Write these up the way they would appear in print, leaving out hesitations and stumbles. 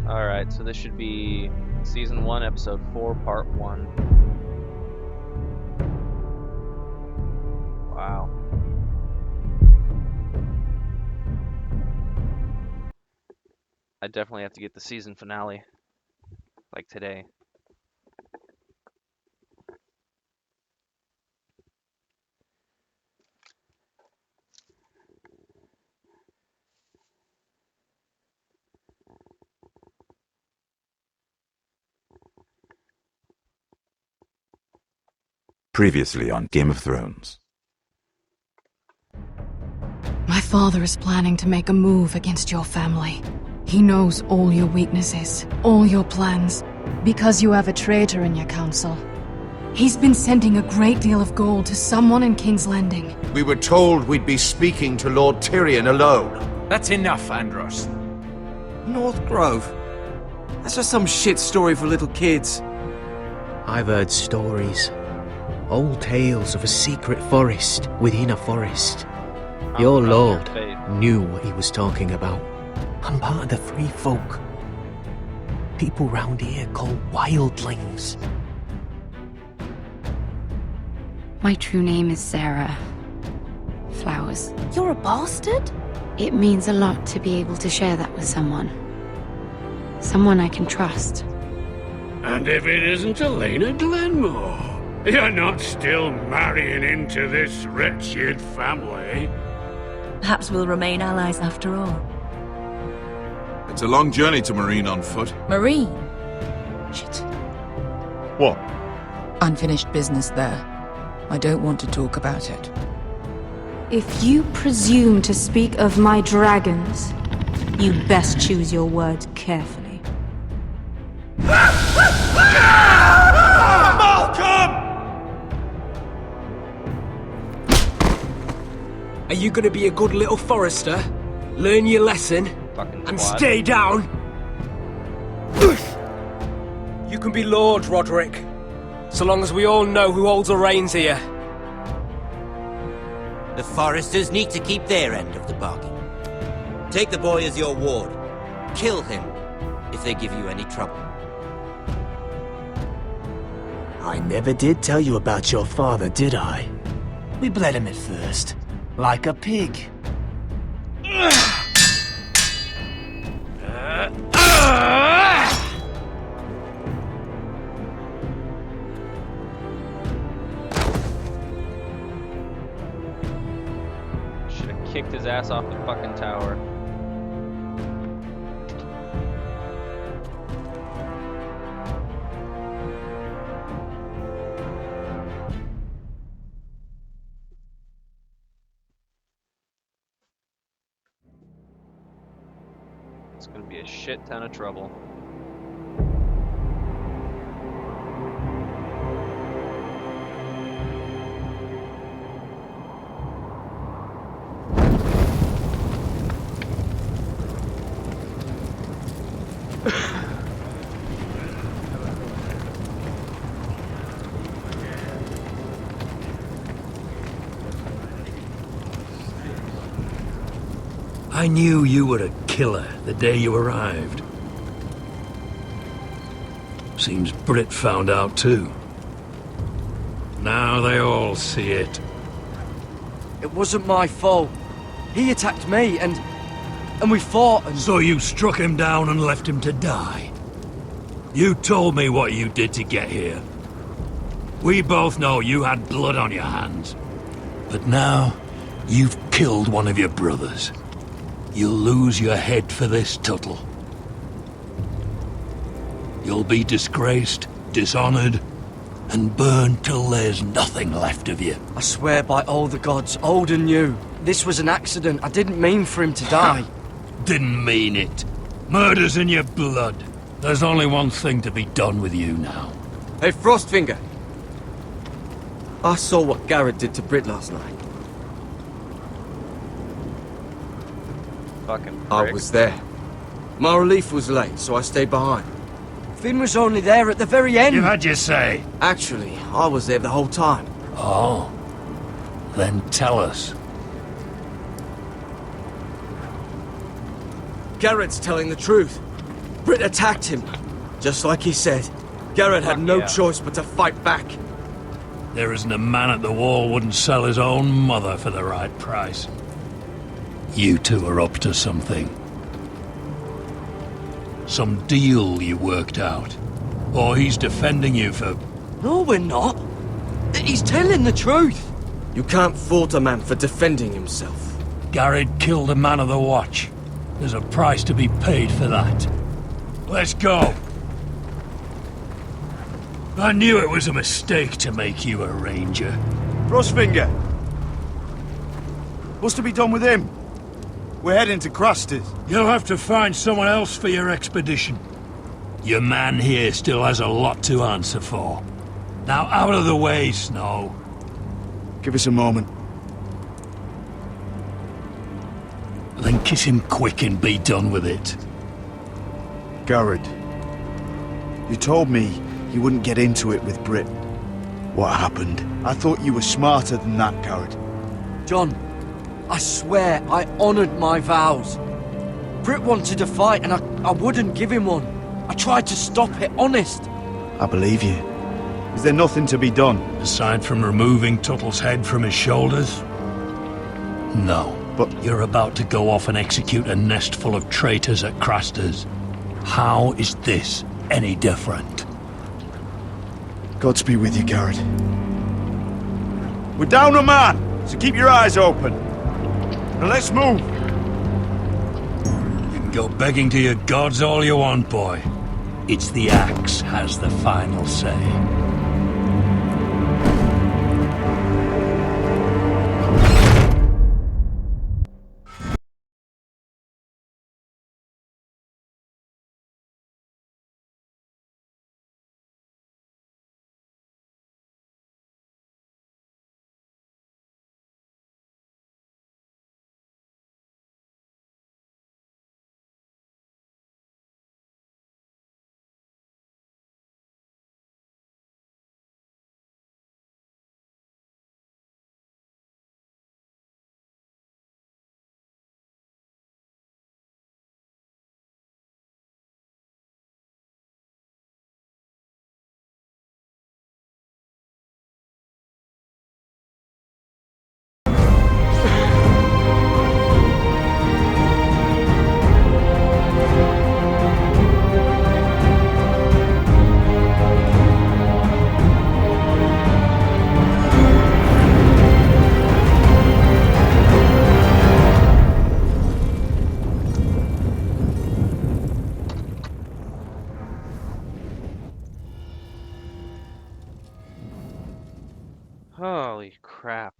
Alright, so this should be Season 1, Episode 4, Part 1. Wow. I definitely have to get the season finale. Like today. Previously on Game of Thrones. My father is planning to make a move against your family. He knows all your weaknesses, all your plans, because you have a traitor in your council. He's been sending a great deal of gold to someone in King's Landing. We were told we'd be speaking to Lord Tyrion alone. That's enough, Andros. North Grove? That's just some shit story for little kids. I've heard stories. Old tales of a secret forest within a forest. Your lord knew what he was talking about. I'm part of the free folk. People round here called wildlings. My true name is Sarah Flowers. You're a bastard? It means a lot to be able to share that with someone. Someone I can trust. And if it isn't Elena Glenmore, you're not still marrying into this wretched family. Perhaps we'll remain allies after all. It's a long journey to Marine on foot. Marine? Shit. What? Unfinished business there. I don't want to talk about it. If you presume to speak of my dragons, you best choose your words carefully. Are you gonna be a good little Forrester? Learn your lesson? And stay down? You can be Lord, Roderick. So long as we all know who holds the reins here. The Forresters need to keep their end of the bargain. Take the boy as your ward. Kill him if they give you any trouble. I never did tell you about your father, did I? We bled him at first, like a pig. Should have kicked his ass off the fucking tower. It's gonna be a shit ton of trouble. I knew you were a killer the day you arrived. Seems Britt found out too. Now they all see it. It wasn't my fault. He attacked me and we fought and... So you struck him down and left him to die. You told me what you did to get here. We both know you had blood on your hands. But now, you've killed one of your brothers. You'll lose your head for this, Tuttle. You'll be disgraced, dishonored, and burned till there's nothing left of you. I swear by all the gods, old and new, this was an accident. I didn't mean for him to die. Didn't mean it. Murder's in your blood. There's only one thing to be done with you now. Hey, Frostfinger. I saw what Garrett did to Britt last night. Fucking prick. I was there. My relief was late, so I stayed behind. Finn was only there at the very end. You had your say. Actually, I was there the whole time. Oh. Then tell us. Garrett's telling the truth. Brit attacked him, just like he said. Garrett had no choice but to fight back. There isn't a man at the wall wouldn't sell his own mother for the right price. You two are up to something. Some deal you worked out. Or he's defending you for... No, we're not. He's telling the truth. You can't fault a man for defending himself. Garrett killed a man of the watch. There's a price to be paid for that. Let's go. I knew it was a mistake to make you a ranger. Frostfinger! What's to be done with him? We're heading to Craster's. You'll have to find someone else for your expedition. Your man here still has a lot to answer for. Now out of the way, Snow. Give us a moment. Then kiss him quick and be done with it. Garrett, you told me you wouldn't get into it with Brit. What happened? I thought you were smarter than that, Garrett. John, I swear I honored my vows. Brit wanted to fight and I wouldn't give him one. I tried to stop it, honest. I believe you. Is there nothing to be done? Aside from removing Tuttle's head from his shoulders? No. But you're about to go off and execute a nest full of traitors at Craster's. How is this any different? Godspeed with you, Garrett. We're down a man, so keep your eyes open. Now let's move. You can go begging to your gods all you want, boy. It's the axe has the final say. Holy crap.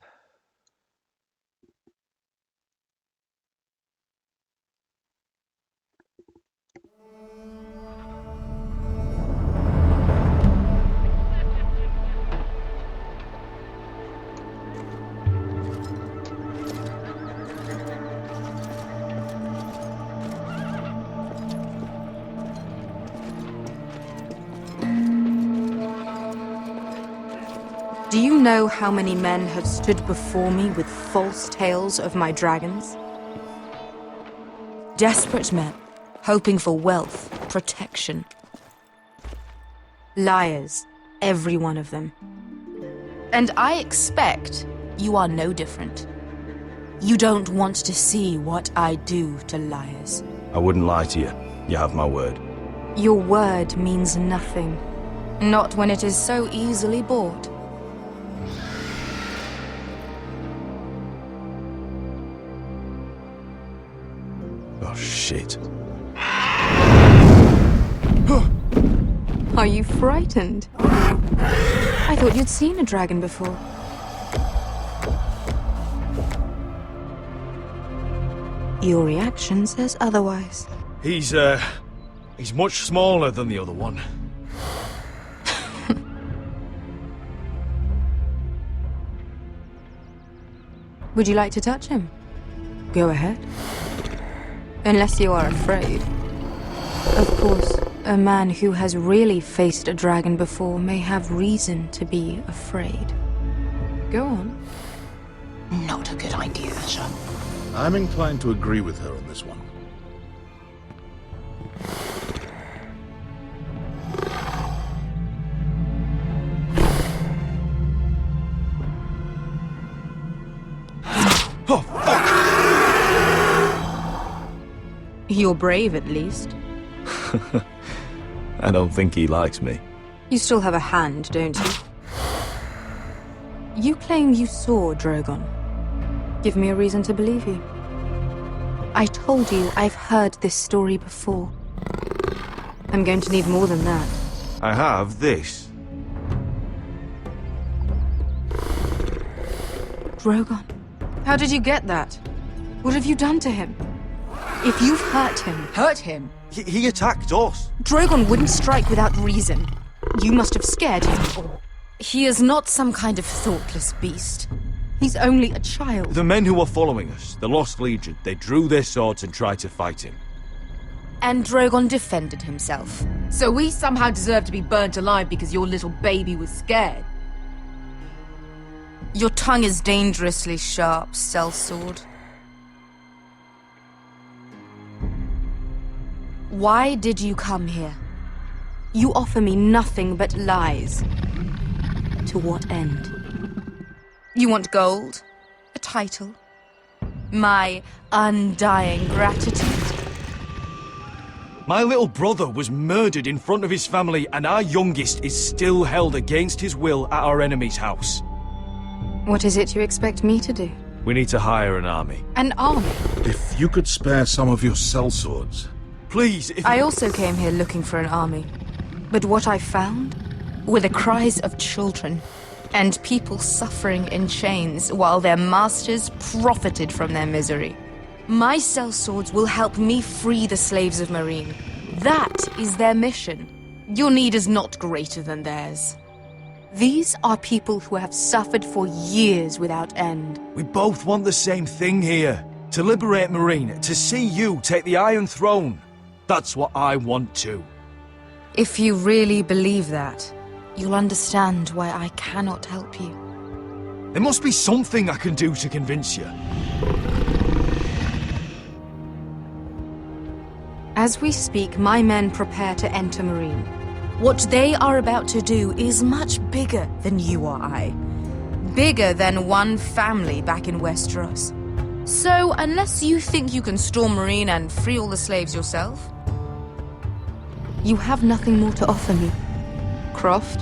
Do you know how many men have stood before me with false tales of my dragons? Desperate men, hoping for wealth, protection. Liars, every one of them. And I expect you are no different. You don't want to see what I do to liars. I wouldn't lie to you. You have my word. Your word means nothing. Not when it is so easily bought. Oh, shit. Are you frightened? I thought you'd seen a dragon before. Your reaction says otherwise. He's much smaller than the other one. Would you like to touch him? Go ahead. Unless you are afraid. Of course, a man who has really faced a dragon before may have reason to be afraid. Go on. Not a good idea, sir. I'm inclined to agree with her on this one. You're brave, at least. I don't think he likes me. You still have a hand, don't you? You claim you saw Drogon. Give me a reason to believe you. I told you I've heard this story before. I'm going to need more than that. I have this. Drogon? How did you get that? What have you done to him? If you've hurt him... Hurt him? He attacked us. Drogon wouldn't strike without reason. You must have scared him, or... He is not some kind of thoughtless beast. He's only a child. The men who were following us, the Lost Legion, they drew their swords and tried to fight him. And Drogon defended himself. So we somehow deserve to be burnt alive because your little baby was scared? Your tongue is dangerously sharp, sellsword. Why did you come here? You offer me nothing but lies. To what end? You want gold? A title? My undying gratitude? My little brother was murdered in front of his family, and our youngest is still held against his will at our enemy's house. What is it you expect me to do? We need to hire an army. An army? If you could spare some of your sellswords. Please, if... I also came here looking for an army. But what I found were the cries of children and people suffering in chains while their masters profited from their misery. My sellswords will help me free the slaves of Meereen. That is their mission. Your need is not greater than theirs. These are people who have suffered for years without end. We both want the same thing here. To liberate Meereen, to see you take the Iron Throne. That's what I want too. If you really believe that, you'll understand why I cannot help you. There must be something I can do to convince you. As we speak, my men prepare to enter Meereen. What they are about to do is much bigger than you or I. Bigger than one family back in Westeros. So, unless you think you can storm Meereen and free all the slaves yourself, you have nothing more to offer me, Croft.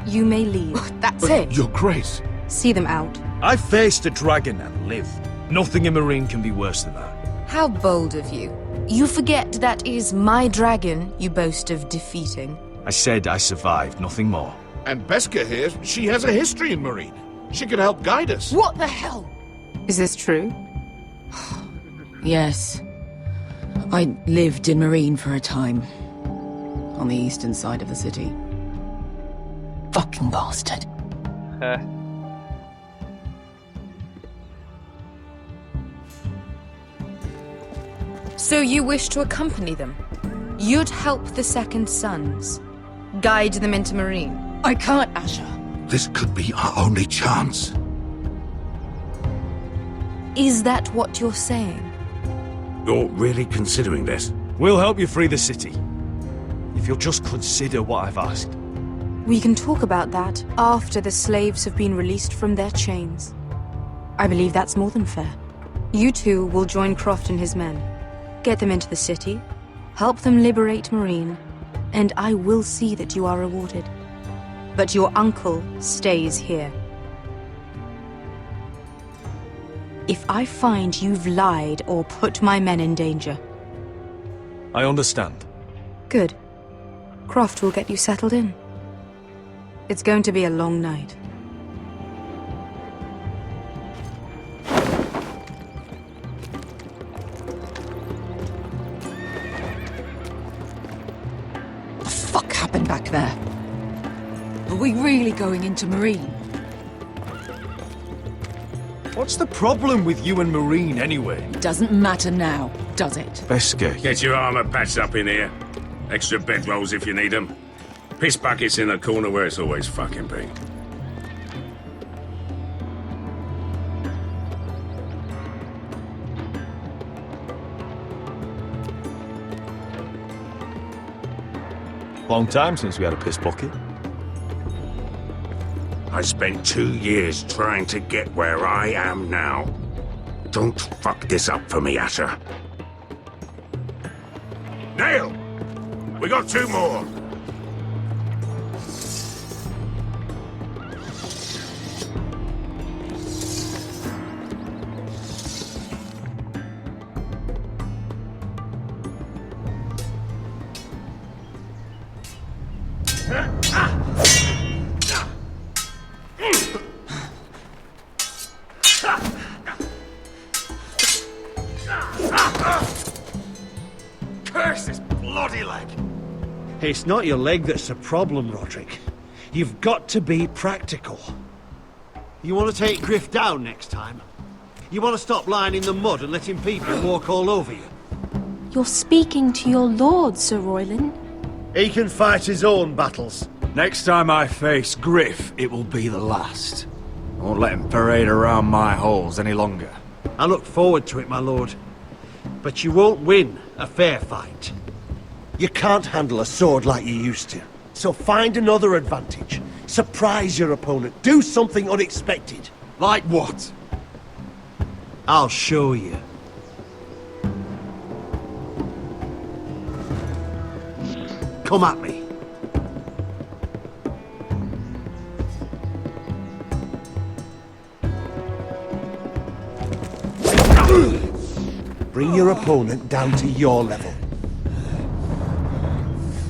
You may leave. That's it? Your Grace. See them out. I faced a dragon and lived. Nothing in Meereen can be worse than that. How bold of you. You forget that is my dragon you boast of defeating. I said I survived, nothing more. And Beskha here, she has a history in Meereen. She could help guide us. What the hell? Is this true? Yes. I lived in Meereen for a time. On the eastern side of the city. Fucking bastard. So you wish to accompany them? You'd help the Second Sons? Guide them into Meereen? I can't, Asher. This could be our only chance. Is that what you're saying? You're really considering this? We'll help you free the city. If you'll just consider what I've asked. We can talk about that after the slaves have been released from their chains. I believe that's more than fair. You two will join Croft and his men. Get them into the city, help them liberate Meereen, and I will see that you are rewarded. But your uncle stays here. If I find you've lied or put my men in danger... I understand. Good. Croft will get you settled in. It's going to be a long night. What the fuck happened back there? Are we really going into Meereen? What's the problem with you and Meereen, anyway? It doesn't matter now, does it? Beskha. Get your armor patched up in here. Extra bedrolls if you need them. Piss buckets in the corner where it's always fucking been. Long time since we had a piss bucket. I spent 2 years trying to get where I am now. Don't fuck this up for me, Asher. Nail! We got 2 more! Curse this bloody leg! It's not your leg that's the problem, Roderick. You've got to be practical. You want to take Griff down next time? You want to stop lying in the mud and letting people walk all over you? You're speaking to your lord, Sir Royland. He can fight his own battles. Next time I face Griff, it will be the last. I won't let him parade around my halls any longer. I look forward to it, my lord. But you won't win a fair fight. You can't handle a sword like you used to. So find another advantage. Surprise your opponent. Do something unexpected. Like what? I'll show you. Come at me. Bring your opponent down to your level.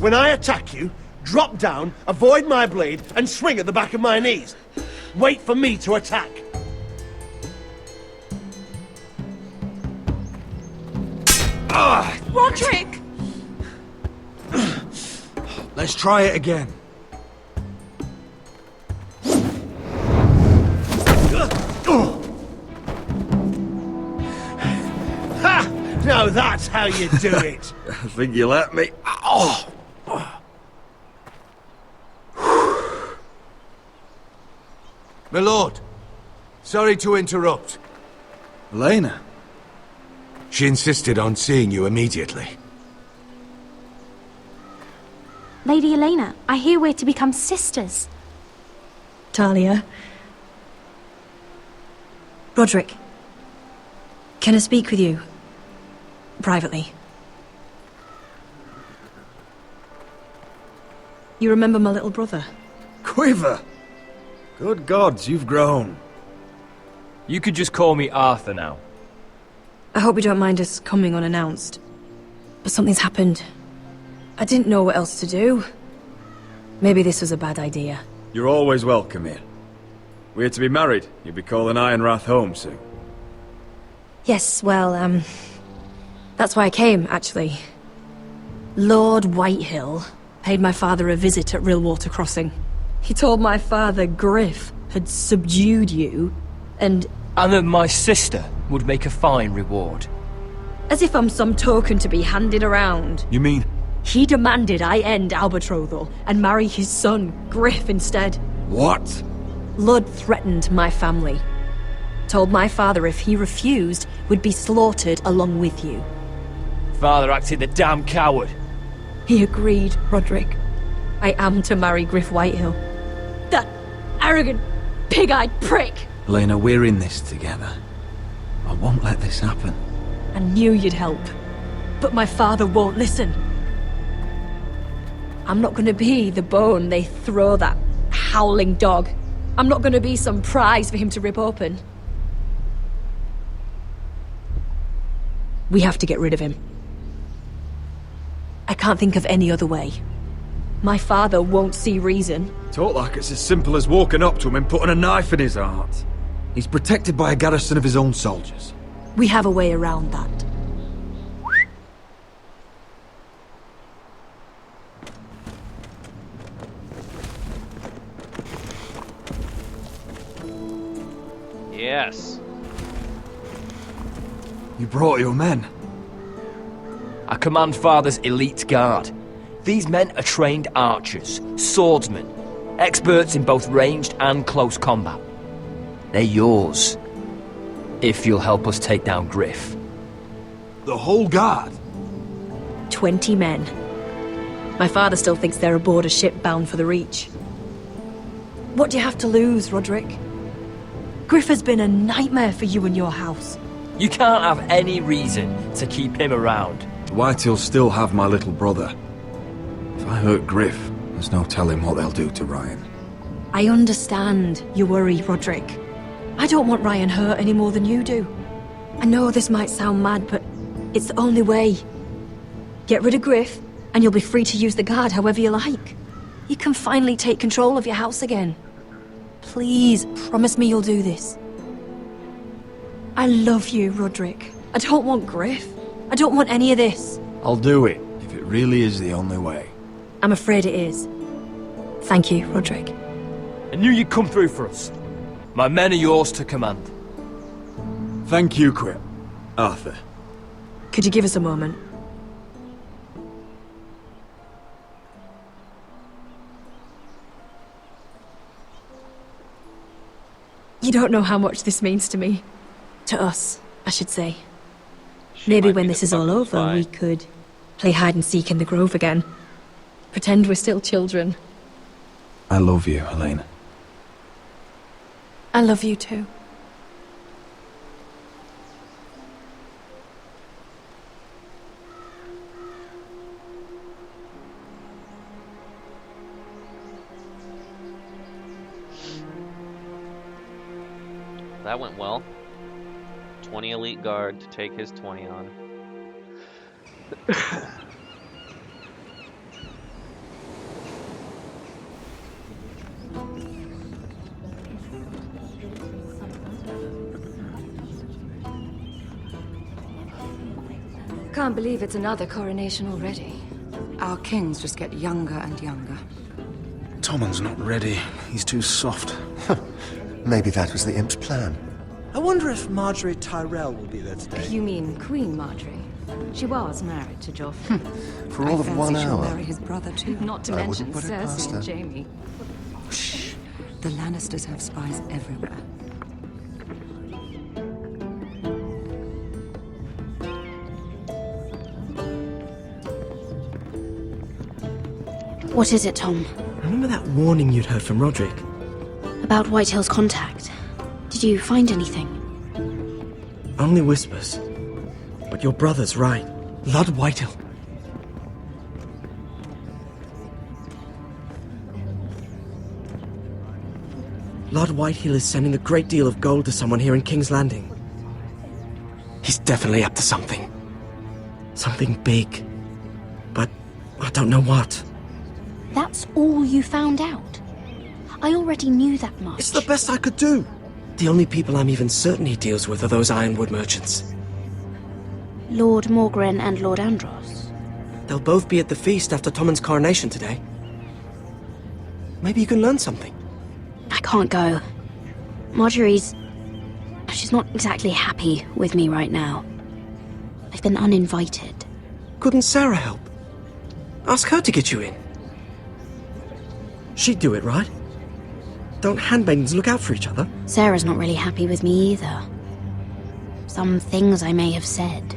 When I attack you, drop down, avoid my blade, and swing at the back of my knees. Wait for me to attack. Roderick! Let's try it again. Ha! Now that's how you do it. I think you let me. Oh! My lord, sorry to interrupt. Elena? She insisted on seeing you immediately. Lady Elena, I hear we're to become sisters. Talia. Roderick. Can I speak with you? Privately. You remember my little brother? Quiver! Good gods, you've grown. You could just call me Arthur now. I hope you don't mind us coming unannounced. But something's happened. I didn't know what else to do. Maybe this was a bad idea. You're always welcome here. We're to be married. You'll be calling Ironrath home soon. Yes, well, that's why I came, actually. Lord Whitehill paid my father a visit at Rillwater Crossing. He told my father Griff had subdued you, and that my sister would make a fine reward. as if I'm some token to be handed around. You mean? He demanded I end our betrothal and marry his son, Griff, instead. What? Lud threatened my family. Told my father if he refused, we'd be slaughtered along with you. Father acted the damn coward. He agreed, Roderick. I am to marry Griff Whitehill. That arrogant, pig-eyed prick! Elena, we're in this together. I won't let this happen. I knew you'd help. But my father won't listen. I'm not gonna be the bone they throw that howling dog. I'm not gonna be some prize for him to rip open. We have to get rid of him. I can't think of any other way. My father won't see reason. Talk like it's as simple as walking up to him and putting a knife in his heart. He's protected by a garrison of his own soldiers. We have a way around that. Yes. You brought your men. I command Father's elite guard. These men are trained archers, swordsmen, experts in both ranged and close combat. They're yours, if you'll help us take down Griff. The whole guard? 20 men. My father still thinks they're aboard a ship bound for the Reach. What do you have to lose, Roderick? Griff has been a nightmare for you and your house. You can't have any reason to keep him around. The Whitehills still have my little brother. If I hurt Griff, there's no telling what they'll do to Ryan. I understand your worry, Roderick. I don't want Ryan hurt any more than you do. I know this might sound mad, but it's the only way. Get rid of Griff, and you'll be free to use the guard however you like. You can finally take control of your house again. Please, promise me you'll do this. I love you, Roderick. I don't want Griff. I don't want any of this. I'll do it, if it really is the only way. I'm afraid it is. Thank you, Roderick. I knew you'd come through for us. My men are yours to command. Thank you, Quip. Arthur. Could you give us a moment? You don't know how much this means to me. To us, I should say. Maybe when this is all over, we could play hide and seek in the grove again. Pretend we're still children. I love you, Elena. I love you too. That went well. 20 elite guard to take his 20 on. Can't believe it's another coronation already. Our kings just get younger and younger. Tommen's not ready. He's too soft. Maybe that was the imp's plan. I wonder if Marjorie Tyrell will be there today. You mean Queen Marjorie? She was married to Joffrey. For all of 1 she'll hour. marry his brother too. Not to I mention wouldn't put it past Cersei and her. Jaime. Shh. The Lannisters have spies everywhere. What is it, Tom? Remember that warning you'd heard from Roderick? About Whitehill's contact. Did you find anything? Only whispers. But your brother's right. Lord Whitehill. Lord Whitehill is sending a great deal of gold to someone here in King's Landing. He's definitely up to something. Something big. But I don't know what. That's all you found out? I already knew that much. It's the best I could do. The only people I'm even certain he deals with are those ironwood merchants. Lord Morgren and Lord Andros. They'll both be at the feast after Tommen's coronation today. Maybe you can learn something. I can't go. Marjorie's... she's not exactly happy with me right now. I've been uninvited. Couldn't Sarah help? Ask her to get you in. She'd do it, right? Don't handmaidens look out for each other? Sarah's not really happy with me either. Some things I may have said.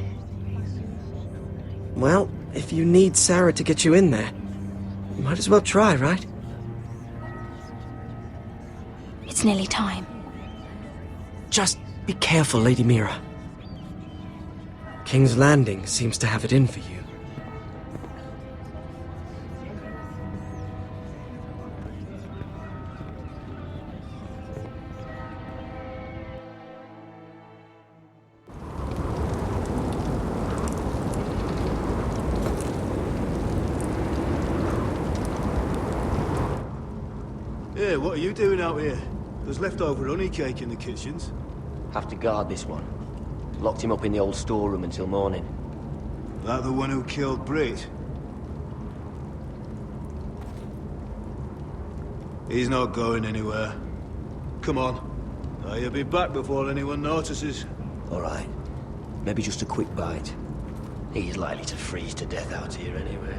Well, if you need Sarah to get you in there, you might as well try, right? It's nearly time. Just be careful, Lady Mira. King's Landing seems to have it in for you. Hey, what are you doing out here? There's leftover honey cake in the kitchens. Have to guard this one. Locked him up in the old storeroom until morning. That the one who killed Brit? He's not going anywhere. Come on. You'll be back before anyone notices. All right. Maybe just a quick bite. He's likely to freeze to death out here anyway.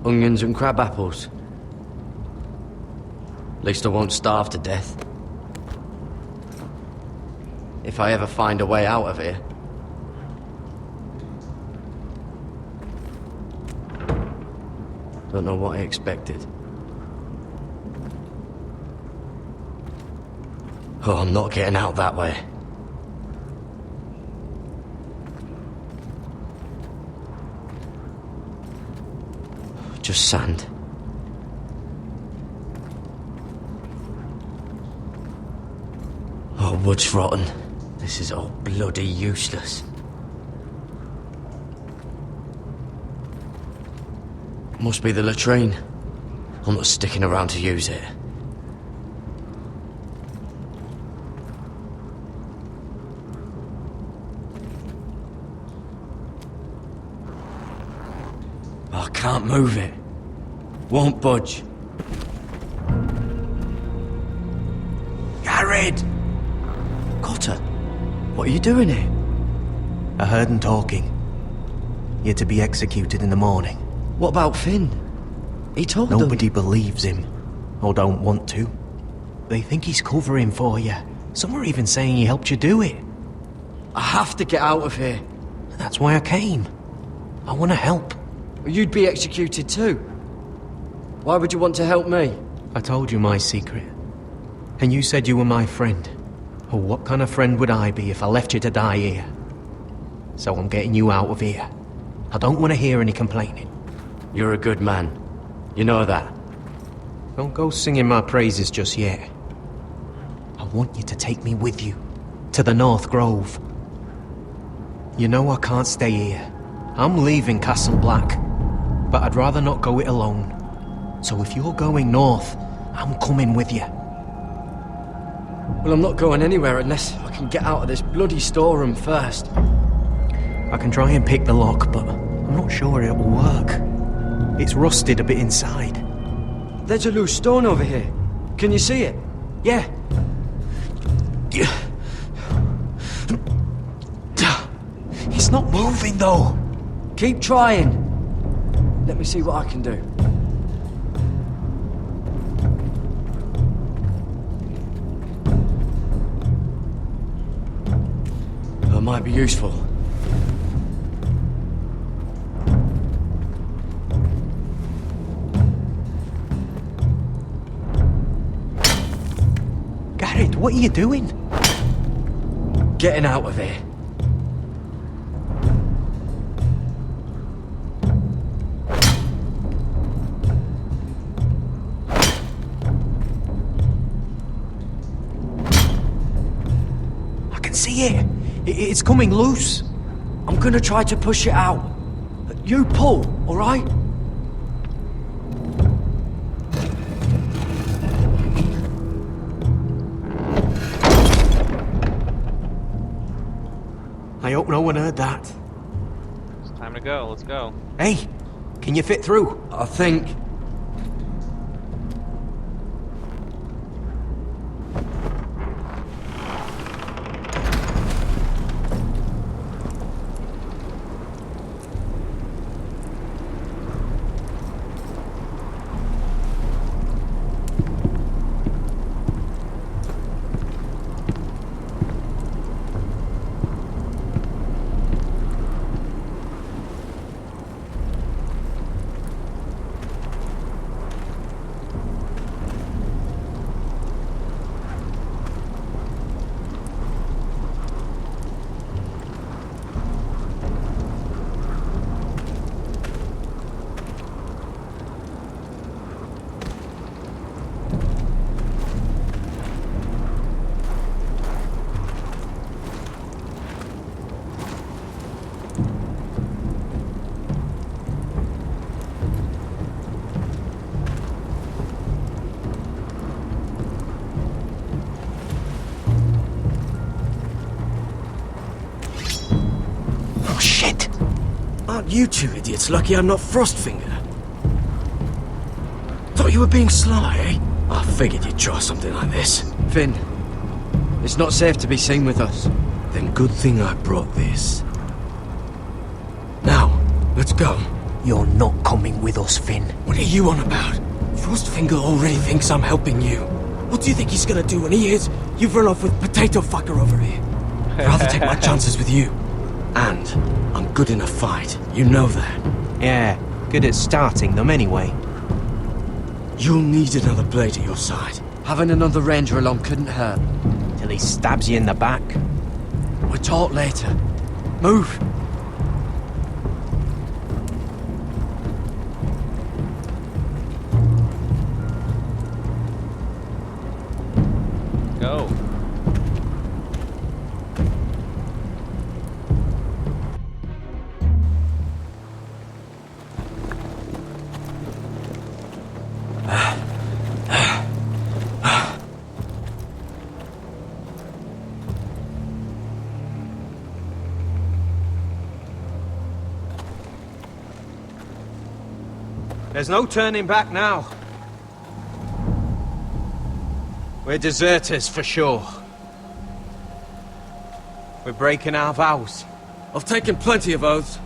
Onions and crab apples. At least I won't starve to death. If I ever find a way out of here. Don't know what I expected. Oh, I'm not getting out that way. Just sand. Oh, wood's rotten. This is all bloody useless. Must be the latrine. I'm not sticking around to use it. I can't move it. Won't budge. Garrett! Cotter, what are you doing here? I heard him talking. You're to be executed in the morning. What about Finn? He told them. Nobody believes him, or don't want to. They think he's covering for you. Some are even saying he helped you do it. I have to get out of here. That's why I came. I want to help. You'd be executed too. Why would you want to help me? I told you my secret. And you said you were my friend. Oh, what kind of friend would I be if I left you to die here? So I'm getting you out of here. I don't want to hear any complaining. You're a good man. You know that. Don't go singing my praises just yet. I want you to take me with you. To the North Grove. You know I can't stay here. I'm leaving Castle Black. But I'd rather not go it alone. So if you're going north, I'm coming with you. Well, I'm not going anywhere unless I can get out of this bloody storeroom first. I can try and pick the lock, but I'm not sure it'll work. It's rusted a bit inside. There's a loose stone over here. Can you see it? Yeah. It's not moving, though. Keep trying. Let me see what I can do. That might be useful. Garrett, what are you doing? Getting out of here. See it? It's coming loose. I'm gonna try to push it out. You pull, all right? I hope no one heard that. It's time to go. Let's go. Hey, can you fit through? I think. Aren't you two idiots lucky I'm not Frostfinger? Thought you were being sly, eh? I figured you'd try something like this. Finn, it's not safe to be seen with us. Then good thing I brought this. Now, let's go. You're not coming with us, Finn. What are you on about? Frostfinger already thinks I'm helping you. What do you think he's gonna do when he hears you've run off with Potato Fucker over here? I'd rather take my chances with you. And I'm good in a fight. You know that. Yeah, good at starting them anyway. You'll need another blade at your side. Having another ranger along couldn't hurt. Till he stabs you in the back. We'll talk later. Move! Go. There's no turning back now. We're deserters for sure. We're breaking our vows. I've taken plenty of oaths.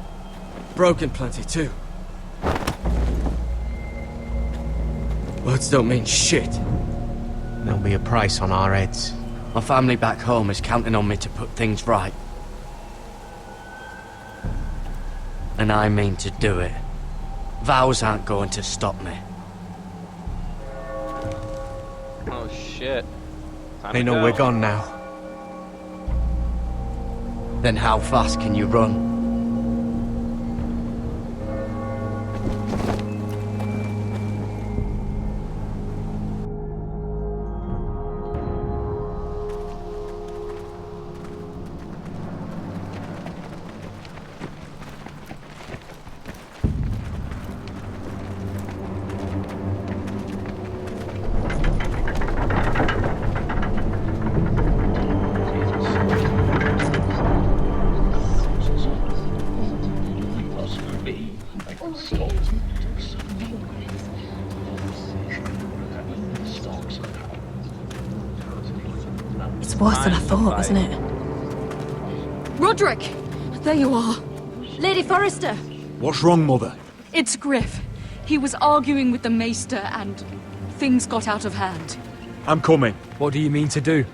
Broken plenty too. Words don't mean shit. There'll be a price on our heads. My family back home is counting on me to put things right. And I mean to do it. Vows aren't going to stop me. Oh shit. They know we're gone now. Then how fast can you run? It's worse than I thought, isn't it? Roderick! There you are. Lady Forrester! What's wrong, Mother? It's Griff. He was arguing with the Maester and things got out of hand. I'm coming. What do you mean to do?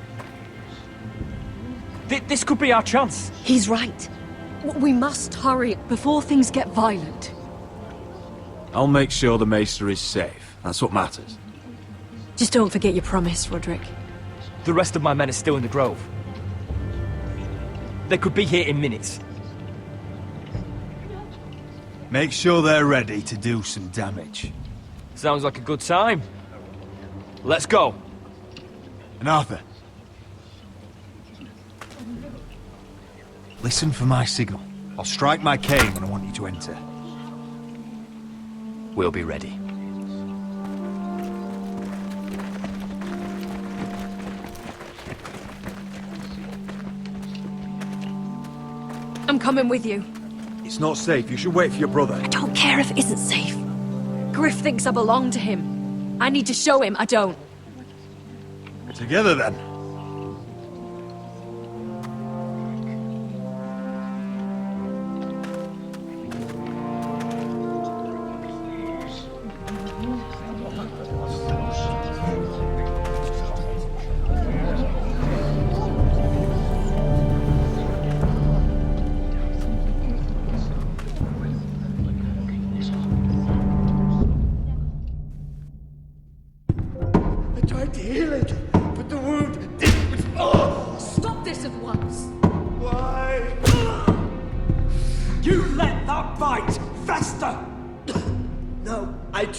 This could be our chance. He's right. We must hurry before things get violent. I'll make sure the Maester is safe. That's what matters. Just don't forget your promise, Roderick. The rest of my men are still in the grove. They could be here in minutes. Make sure they're ready to do some damage. Sounds like a good time. Let's go. And Arthur, listen for my signal. I'll strike my cane when I want you to enter. We'll be ready. I'm coming with you. It's not safe. You should wait for your brother. I don't care if it isn't safe. Griff thinks I belong to him. I need to show him I don't. Together then.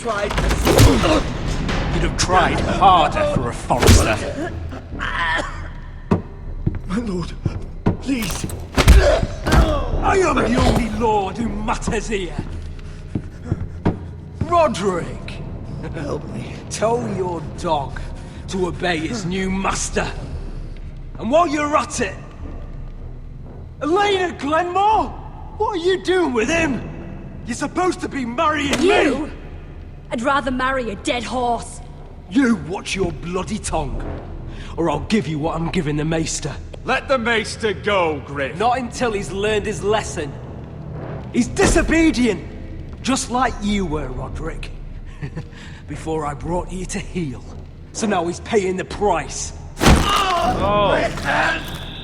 You'd have tried harder for a Forrester. My lord, please. I am the only lord who matters here. Roderick! Help me. Tell your dog to obey his new master. And while you're at it... Elena Glenmore? What are you doing with him? You're supposed to be marrying You? me! I'd rather marry a dead horse. You watch your bloody tongue, or I'll give you what I'm giving the Maester. Let the Maester go, Griff. Not until he's learned his lesson. He's disobedient. Just like you were, Roderick. Before I brought you to heel. So now he's paying the price. Oh,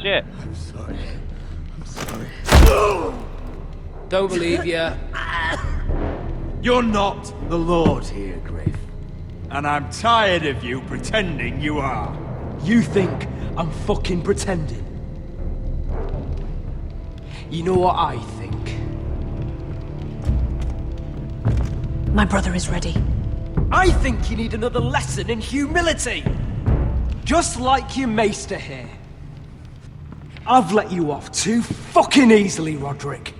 shit. I'm sorry. Don't believe ya. You're not the Lord here, Griff. And I'm tired of you pretending you are. You think I'm fucking pretending? You know what I think? My brother is ready. I think you need another lesson in humility. Just like your maester here. I've let you off too fucking easily, Roderick.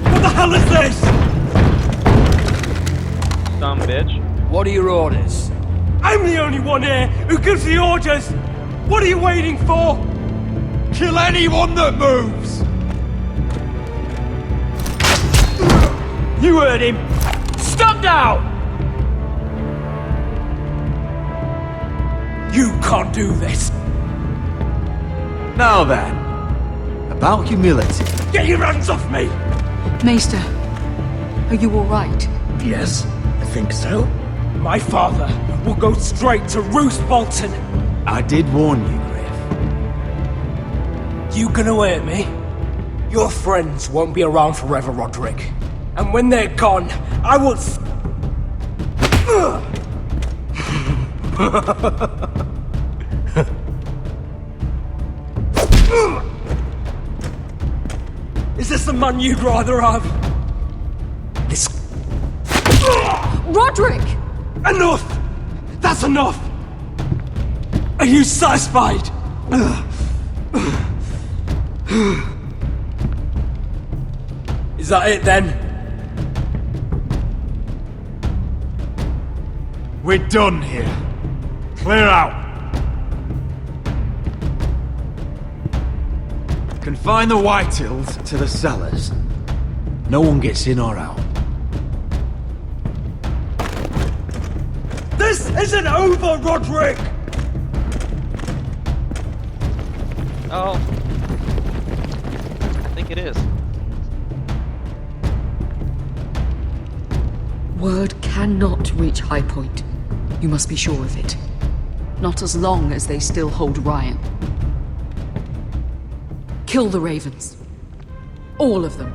What the hell is this? Dumb bitch. What are your orders? I'm the only one here who gives the orders. What are you waiting for? Kill anyone that moves! You heard him. Stop now! You can't do this. Now then, about humility. Get your hands off me! Maester, are you alright? Yes, I think so. My father will go straight to Roose Bolton. I did warn you, Griff. You gonna hurt me? Your friends won't be around forever, Roderick. And when they're gone, I will... Is this the man you'd rather have? This... Roderick! Enough! That's enough! Are you satisfied? Is that it then? We're done here. Clear out. Confine the Whitehills to the cellars. No one gets in or out. This isn't over, Roderick! Oh. I think it is. Word cannot reach High Point. You must be sure of it. Not as long as they still hold Ryan. Kill the ravens. All of them.